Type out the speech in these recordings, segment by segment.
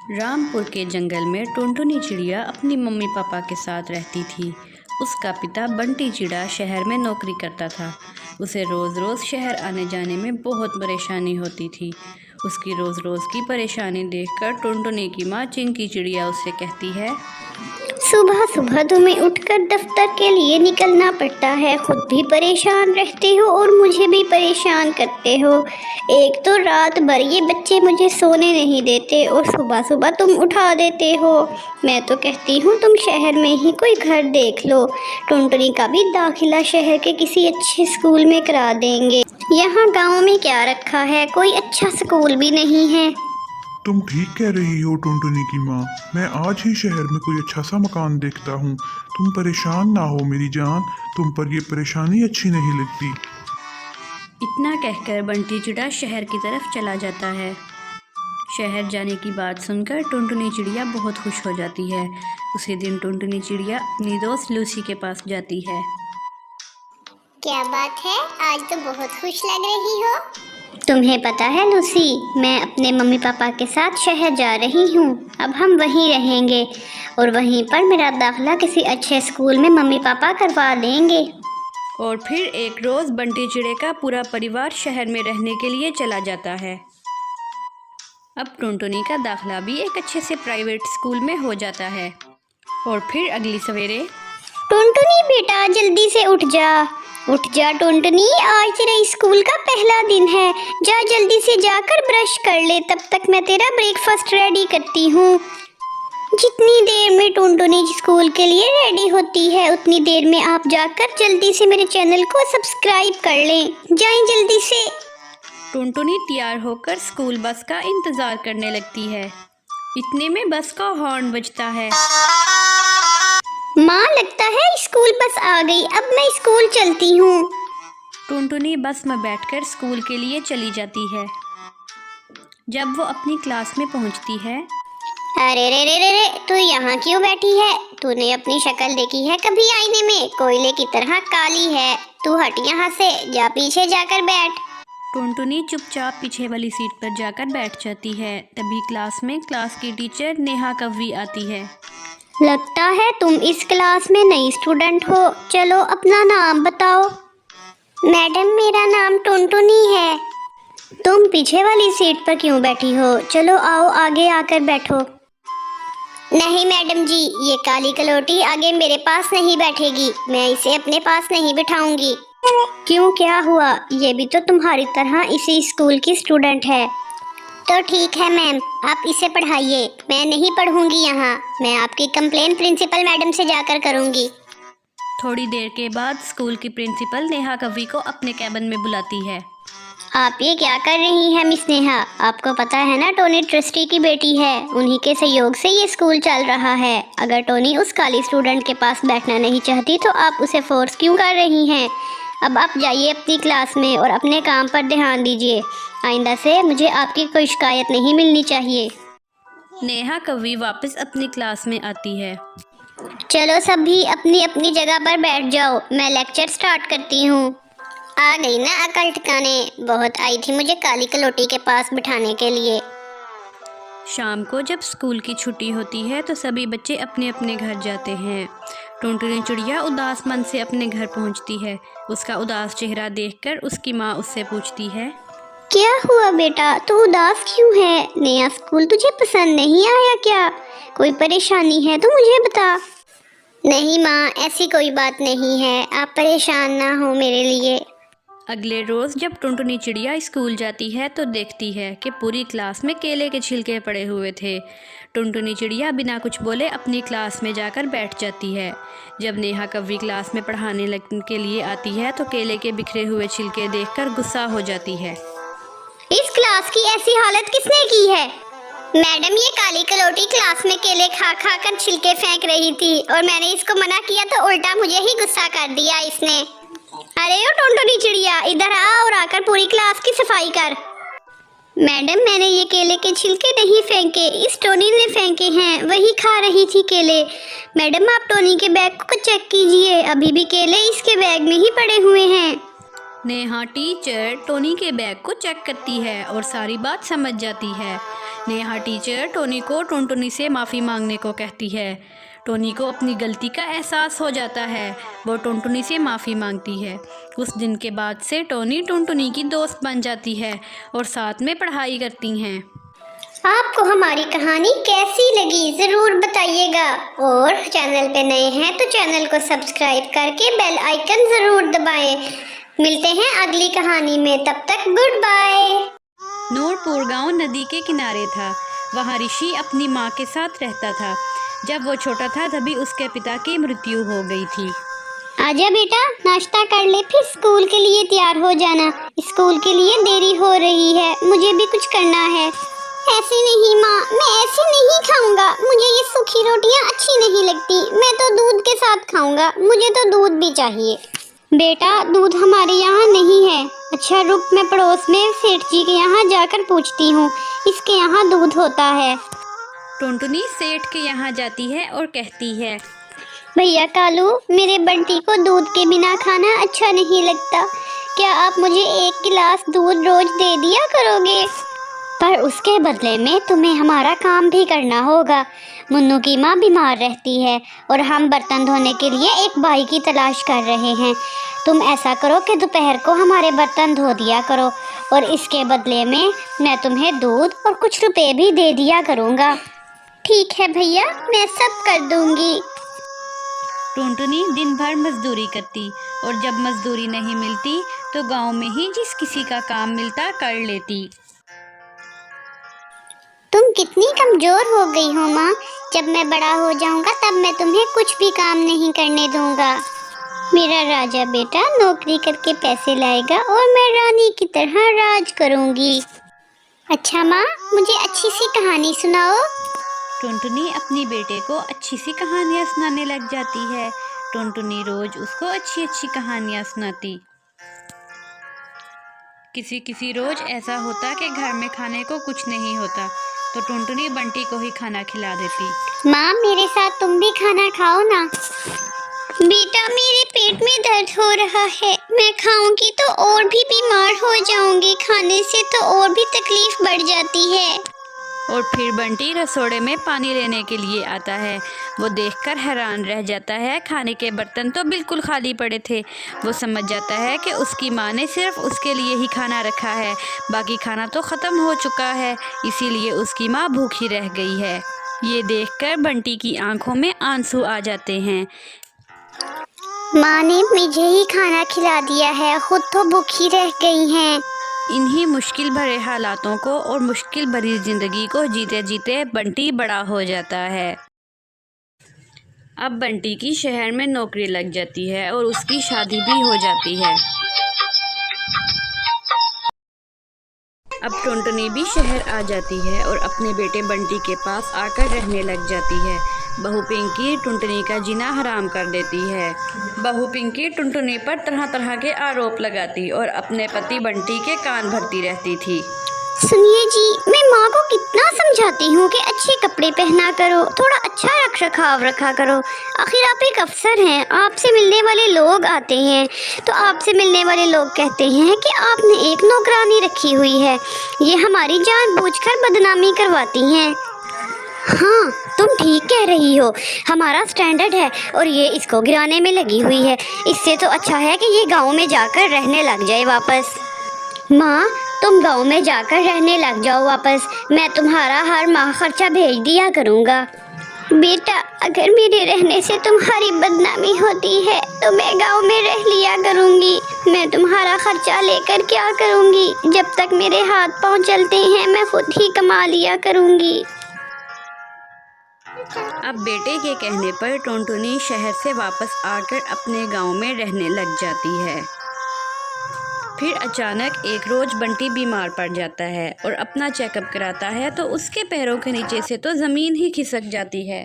रामपुर के जंगल में टुनटुनी चिड़िया अपनी मम्मी पापा के साथ रहती थी। उसका पिता बंटी चिड़ा शहर में नौकरी करता था। उसे रोज़ रोज़ शहर आने जाने में बहुत परेशानी होती थी। उसकी रोज़ रोज़ की परेशानी देखकर टुनटुनी की माँ चिंकी चिड़िया उससे कहती है, सुबह सुबह तुम्हें उठकर दफ्तर के लिए निकलना पड़ता है। खुद भी परेशान रहते हो और मुझे भी परेशान करते हो। एक तो रात भर ये बच्चे मुझे सोने नहीं देते और सुबह सुबह तुम उठा देते हो। मैं तो कहती हूँ तुम शहर में ही कोई घर देख लो। टुनटुनी का भी दाखिला शहर के किसी अच्छे स्कूल में करा देंगे। यहाँ गाँव में क्या रखा है, कोई अच्छा स्कूल भी नहीं है। तुम ठीक कह रही हो टुनटुनी की माँ। मैं आज ही शहर में कोई अच्छा सा मकान देखता हूँ। तुम परेशान ना हो मेरी जान, तुम पर ये परेशानी अच्छी नहीं लगती। इतना कहकर बंटी चिड़ा शहर की तरफ चला जाता है। शहर जाने की बात सुनकर टुनटुनी चिड़िया बहुत खुश हो जाती है। उसी दिन टुनटुनी चिड़िया अपनी दोस्त लूसी के पास जाती है। क्या बात है, आज तो बहुत खुश लग रही हो। तुम्हें पता है लूसी, मैं अपने मम्मी पापा के साथ शहर जा रही हूँ। अब हम वहीं रहेंगे और वहीं पर मेरा दाखिला किसी अच्छे स्कूल में मम्मी पापा करवा देंगे। और फिर एक रोज़ बंटी चिड़े का पूरा परिवार शहर में रहने के लिए चला जाता है। अब टुनटुनी का दाखिला भी एक अच्छे से प्राइवेट स्कूल में हो जाता है। और फिर अगली सवेरे, टुनटुनी बेटा जल्दी से उठ जा टुनटुनी, आज तेरा स्कूल का पहला दिन है। जा जल्दी से जाकर ब्रश कर ले, तब तक मैं तेरा ब्रेकफास्ट रेडी करती हूँ। जितनी देर में टुनटुनी स्कूल के लिए रेडी होती है उतनी देर में आप जाकर जल्दी से मेरे चैनल को सब्सक्राइब कर लें। जाएं जल्दी से। टुनटुनी तैयार होकर स्कूल बस का इंतज़ार करने लगती है। इतने में बस का हॉर्न बजता है। माँ, लगता है स्कूल बस आ गई, अब मैं स्कूल चलती हूँ। टुनटुनी बस में बैठकर स्कूल के लिए चली जाती है। जब वो अपनी क्लास में पहुंचती है, अरे रे रे रे रे, तू यहाँ क्यों बैठी है? तूने अपनी शक्ल देखी है कभी आईने में? कोयले की तरह काली है। तू हट यहाँ से, जा पीछे जाकर बैठ। टुनटुनी चुपचाप पीछे वाली सीट पर जाकर बैठ जाती है। तभी क्लास में क्लास की टीचर नेहा कव्वी आती है। लगता है तुम इस क्लास में नई स्टूडेंट हो। चलो अपना नाम बताओ। मैडम, मेरा नाम टुनटुनी है। तुम पीछे वाली सीट पर क्यों बैठी हो? चलो आओ आगे आकर बैठो। नहीं मैडम जी, ये काली कलोटी आगे मेरे पास नहीं बैठेगी। मैं इसे अपने पास नहीं बिठाऊंगी। क्यों, क्या हुआ? ये भी तो तुम्हारी तरह इसी स्कूल की स्टूडेंट है। तो ठीक है मैम, आप इसे पढ़ाइए। मैं नहीं पढ़ूंगी यहाँ। मैं आपकी कंप्लेन प्रिंसिपल मैडम से जाकर करूँगी। थोड़ी देर के बाद स्कूल की प्रिंसिपल नेहा कव्वी को अपने कैबिन में बुलाती है। आप ये क्या कर रही हैं मिस नेहा? आपको पता है ना टोनी ट्रस्टी की बेटी है। उन्हीं के सहयोग से ये स्कूल चल रहा है। अगर टोनी उस काली स्टूडेंट के पास बैठना नहीं चाहती तो आप उसे फोर्स क्यों कर रही हैं? अब आप जाइए अपनी क्लास में और अपने काम पर ध्यान दीजिए। आइंदा से मुझे आपकी कोई शिकायत नहीं मिलनी चाहिए। नेहा कव्वी वापस अपनी क्लास में आती है। चलो सभी अपनी अपनी जगह पर बैठ जाओ, मैं लेक्चर स्टार्ट करती हूँ। आ गई ना अकल ठिकाने? बहुत आई थी मुझे काली कलोटी के पास बिठाने के लिए। शाम को जब स्कूल की छुट्टी होती है तो सभी बच्चे अपने अपने घर जाते हैं। टुनटुनी चिड़िया उदास मन से अपने घर पहुंचती है। उसका उदास चेहरा देखकर उसकी माँ उससे पूछती है, क्या हुआ बेटा, तू उदास क्यों है? नया स्कूल तुझे पसंद नहीं आया क्या? कोई परेशानी है तो मुझे बता। नहीं माँ, ऐसी कोई बात नहीं है। आप परेशान ना हो मेरे लिए। अगले रोज़ जब टुनटुनी चिड़िया स्कूल जाती है तो देखती है कि पूरी क्लास में केले के छिलके पड़े हुए थे। टुनटुनी चिड़िया बिना कुछ बोले अपनी क्लास में जाकर बैठ जाती है। जब नेहा कव्वी क्लास में पढ़ाने के लिए आती है तो केले के बिखरे हुए छिलके देखकर गुस्सा हो जाती है। इस क्लास की ऐसी हालत किसने की है? मैडम, ये काली कलोटी क्लास में केले खा खा कर छिलके फेंक रही थी और मैंने इसको मना किया तो उल्टा मुझे ही गुस्सा कर दिया इसने। अरे ओ टुनटुनी चिड़िया, इधर आ और आकर पूरी क्लास की सफाई कर। मैडम, मैंने ये केले के छिलके नहीं फेंके, इस टोनी ने फेंके हैं। वही खा रही थी केले। मैडम, आप टोनी के बैग को चेक कीजिए, अभी भी केले इसके बैग में ही पड़े हुए हैं। नेहा टीचर टोनी के बैग को चेक करती है और सारी बात समझ जाती है। नेहा टीचर टोनी को टुनटुनी से माफ़ी मांगने को कहती है। टोनी को अपनी गलती का एहसास हो जाता है। वो टुनटुनी से माफ़ी मांगती है। उस दिन के बाद से टोनी टुनटुनी की दोस्त बन जाती है और साथ में पढ़ाई करती हैं। आपको हमारी कहानी कैसी लगी ज़रूर बताइएगा, और चैनल पे नए हैं तो चैनल को सब्सक्राइब करके बेल आइकन ज़रूर दबाएं। मिलते हैं अगली कहानी में, तब तक गुड बाय। नूरपुर गांव नदी के किनारे था। वहाँ ऋषि अपनी माँ के साथ रहता था। जब वो छोटा था तभी उसके पिता की मृत्यु हो गई थी। आजा बेटा, नाश्ता कर ले, फिर स्कूल के लिए तैयार हो जाना। स्कूल के लिए देरी हो रही है, मुझे भी कुछ करना है। ऐसे नहीं माँ, मैं ऐसे नहीं खाऊंगा। मुझे ये सूखी रोटियाँ अच्छी नहीं लगती। मैं तो दूध के साथ खाऊंगा। मुझे तो दूध भी चाहिए। बेटा, दूध हमारे यहाँ नहीं है। अच्छा रुक, मैं पड़ोस में सेठ जी के यहाँ जाकर पूछती हूँ, इसके यहाँ दूध होता है। टुनटुनी सेठ के यहाँ जाती है और कहती है, भैया कालू, मेरे बंटी को दूध के बिना खाना अच्छा नहीं लगता। क्या आप मुझे 1 गिलास दूध रोज दे दिया करोगे? पर उसके बदले में तुम्हें हमारा काम भी करना होगा। मुन्नू की माँ बीमार रहती है और हम बर्तन धोने के लिए एक भाई की तलाश कर रहे हैं। तुम ऐसा करो कि दोपहर को हमारे बर्तन धो दिया करो, और इसके बदले में मैं तुम्हें दूध और कुछ रुपए भी दे दिया करूँगा। ठीक है भैया, मैं सब कर दूँगी। टुनटुनी दिन भर मजदूरी करती और जब मजदूरी नहीं मिलती तो गांव में ही जिस किसी का काम मिलता कर लेती। तुम कितनी कमज़ोर हो गई हो माँ। जब मैं बड़ा हो जाऊँगा तब मैं तुम्हें कुछ भी काम नहीं करने दूँगा। मेरा राजा बेटा नौकरी करके पैसे लाएगा और मैं रानी की तरह राज करूँगी। अच्छा माँ, मुझे अच्छी सी कहानी सुनाओ। टुनटुनी अपनी बेटे को अच्छी सी कहानियाँ सुनाने लग जाती है। टुनटुनी रोज उसको अच्छी अच्छी कहानियाँ सुनाती। किसी रोज ऐसा होता कि घर में खाने को कुछ नहीं होता तो टुनटुनी बंटी को ही खाना खिला देती। माँ, मेरे साथ तुम भी खाना खाओ ना। बेटा, मेरे पेट में दर्द हो रहा है। मैं खाऊंगी तो और भी बीमार हो जाऊंगी। खाने से तो और भी तकलीफ बढ़ जाती है। और फिर बंटी रसोड़े में पानी लेने के लिए आता है। वो देखकर हैरान रह जाता है। खाने के बर्तन तो बिल्कुल खाली पड़े थे। वो समझ जाता है कि उसकी माँ ने सिर्फ उसके लिए ही खाना रखा है, बाकी खाना तो ख़त्म हो चुका है, इसीलिए उसकी माँ भूखी रह गई है। ये देखकर बंटी की आंखों में आंसू आ जाते हैं। माँ ने मुझे ही खाना खिला दिया है, खुद तो भूखी रह गई हैं। इन्हीं मुश्किल भरे हालातों को और मुश्किल भरी ज़िंदगी को जीते जीते बंटी बड़ा हो जाता है। अब बंटी की शहर में नौकरी लग जाती है और उसकी शादी भी हो जाती है। अब टुनटुनी भी शहर आ जाती है और अपने बेटे बंटी के पास आकर रहने लग जाती है। बहू पिंकी टुनटुनी का जीना हराम कर देती है। बहू पिंकी टुनटुनी पर तरह तरह के आरोप लगाती और अपने पति बंटी के कान भरती रहती थी। सुनिए जी, मैं माँ को कितना समझाती हूँ कि अच्छे कपड़े पहना करो, थोड़ा अच्छा रख रखाव रखा करो। आखिर आप एक अफसर हैं, आपसे मिलने वाले लोग आते हैं तो आपसे मिलने वाले लोग कहते हैं कि आपने एक नौकरानी रखी हुई है। ये हमारी जानबूझकर बदनामी करवाती हैं। हाँ, तुम ठीक कह रही हो। हमारा स्टैंडर्ड है और ये इसको गिराने में लगी हुई है। इससे तो अच्छा है कि ये गाँव में जाकर रहने लग जाए वापस। माँ, तुम गांव में जाकर रहने लग जाओ वापस। मैं तुम्हारा हर माह खर्चा भेज दिया करूँगा। बेटा, अगर मेरे रहने से तुम्हारी बदनामी होती है तो मैं गांव में रह लिया करूँगी। मैं तुम्हारा खर्चा लेकर क्या करूँगी? जब तक मेरे हाथ पाँव चलते हैं मैं खुद ही कमा लिया करूँगी। अब बेटे के कहने पर टुनटुनी शहर से वापस आकर अपने गांव में रहने लग जाती है। फिर अचानक एक रोज बंटी बीमार पड़ जाता है और अपना चेकअप कराता है तो उसके पैरों के नीचे से तो ज़मीन ही खिसक जाती है।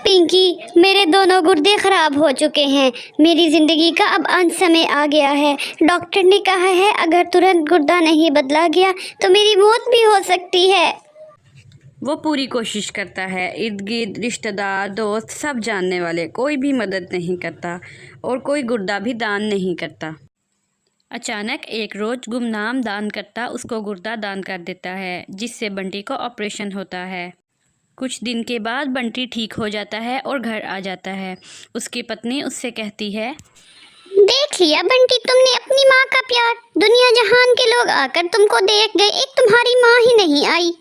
पिंकी, मेरे दोनों गुर्दे खराब हो चुके हैं। मेरी ज़िंदगी का अब अंत समय आ गया है। डॉक्टर ने कहा है अगर तुरंत गुर्दा नहीं बदला गया तो मेरी मौत भी हो सकती है। वो पूरी कोशिश करता है। इर्द गिर्द रिश्तेदार, दोस्त, सब जानने वाले, कोई भी मदद नहीं करता और कोई गुर्दा भी दान नहीं करता। अचानक एक रोज़ गुमनाम दानकर्ता उसको गुर्दा दान कर देता है, जिससे बंटी को ऑपरेशन होता है। कुछ दिन के बाद बंटी ठीक हो जाता है और घर आ जाता है। उसकी पत्नी उससे कहती है, देख लिया बंटी, तुमने अपनी माँ का प्यार। दुनिया जहान के लोग आकर तुमको देख गए, एक तुम्हारी माँ ही नहीं आई।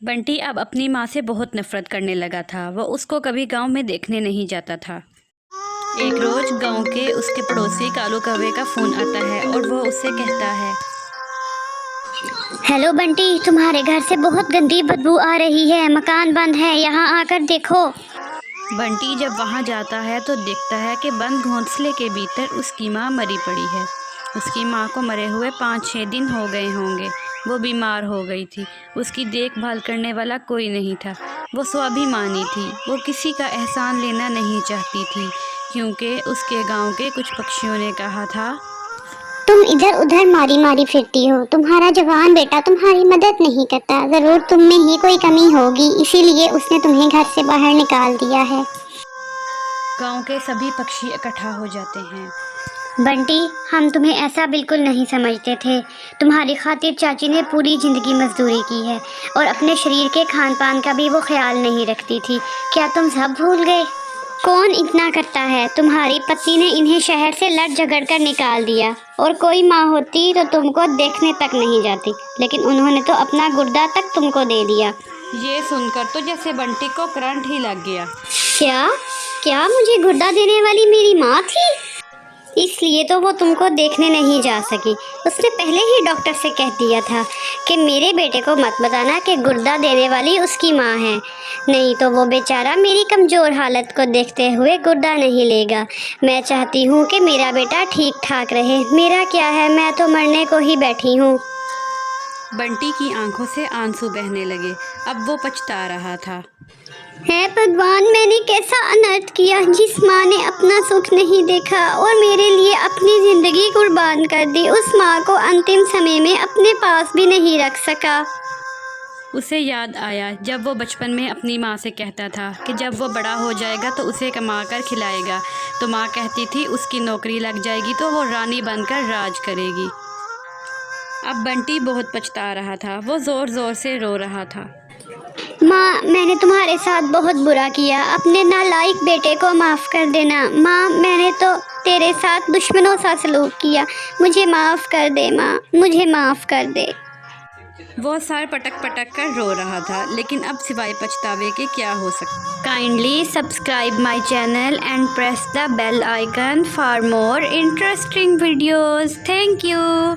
बंटी अब अपनी माँ से बहुत नफरत करने लगा था। वो उसको कभी गांव में देखने नहीं जाता था। एक रोज़ गांव के उसके पड़ोसी कालू कौवे का फ़ोन आता है और वो उससे कहता है, हेलो बंटी, तुम्हारे घर से बहुत गंदी बदबू आ रही है, मकान बंद है, यहाँ आकर देखो। बंटी जब वहाँ जाता है तो देखता है कि बंद घोंसले के भीतर उसकी माँ मरी पड़ी है। उसकी माँ को मरे हुए 5-6 दिन हो गए होंगे। वो बीमार हो गई थी। उसकी देखभाल करने वाला कोई नहीं था। वो स्वाभिमानी थी। वो किसी का एहसान लेना नहीं चाहती थी, क्योंकि उसके गांव के कुछ पक्षियों ने कहा था, तुम इधर उधर मारी मारी फिरती हो, तुम्हारा जवान बेटा तुम्हारी मदद नहीं करता, जरूर तुम में ही कोई कमी होगी, इसीलिए उसने तुम्हें घर से बाहर निकाल दिया है। गांव के सभी पक्षी इकट्ठा हो जाते हैं। बंटी, हम तुम्हें ऐसा बिल्कुल नहीं समझते थे। तुम्हारी खातिर चाची ने पूरी जिंदगी मजदूरी की है और अपने शरीर के खान पान का भी वो ख्याल नहीं रखती थी। क्या तुम सब भूल गए? कौन इतना करता है? तुम्हारी पति ने इन्हें शहर से लड़ झगड़ कर निकाल दिया, और कोई माँ होती तो तुमको देखने तक नहीं जाती, लेकिन उन्होंने तो अपना गुर्दा तक तुमको दे दिया। ये सुनकर तो जैसे बंटी को करंट ही लग गया। क्या क्या मुझे गुर्दा देने वाली मेरी माँ थी? इसलिए तो वो तुमको देखने नहीं जा सकी। उसने पहले ही डॉक्टर से कह दिया था कि मेरे बेटे को मत बताना कि गुर्दा देने वाली उसकी माँ है, नहीं तो वो बेचारा मेरी कमज़ोर हालत को देखते हुए गुर्दा नहीं लेगा। मैं चाहती हूँ कि मेरा बेटा ठीक ठाक रहे। मेरा क्या है, मैं तो मरने को ही बैठी हूँ। बंटी की आंखों से आंसू बहने लगे। अब वो पछता रहा था। है भगवान, मैंने कैसा अनर्थ किया, जिस माँ ने अपना सुख नहीं देखा और मेरे लिए अपनी ज़िंदगी कुर्बान कर दी, उस माँ को अंतिम समय में अपने पास भी नहीं रख सका। उसे याद आया जब वो बचपन में अपनी माँ से कहता था कि जब वो बड़ा हो जाएगा तो उसे कमा कर खिलाएगा, तो माँ कहती थी उसकी नौकरी लग जाएगी तो वो रानी बनकर राज करेगी। अब बंटी बहुत पछता रहा था। वो ज़ोर ज़ोर से रो रहा था। माँ, मैंने तुम्हारे साथ बहुत बुरा किया, अपने नालायक बेटे को माफ़ कर देना। माँ, मैंने तो तेरे साथ दुश्मनों सा सलूक किया, मुझे माफ़ कर दे माँ, मुझे माफ़ कर दे। वो सर पटक पटक कर रो रहा था, लेकिन अब सिवाय पछतावे के क्या हो सकता। Kindly subscribe my channel and press the bell icon for more interesting videos. Thank you.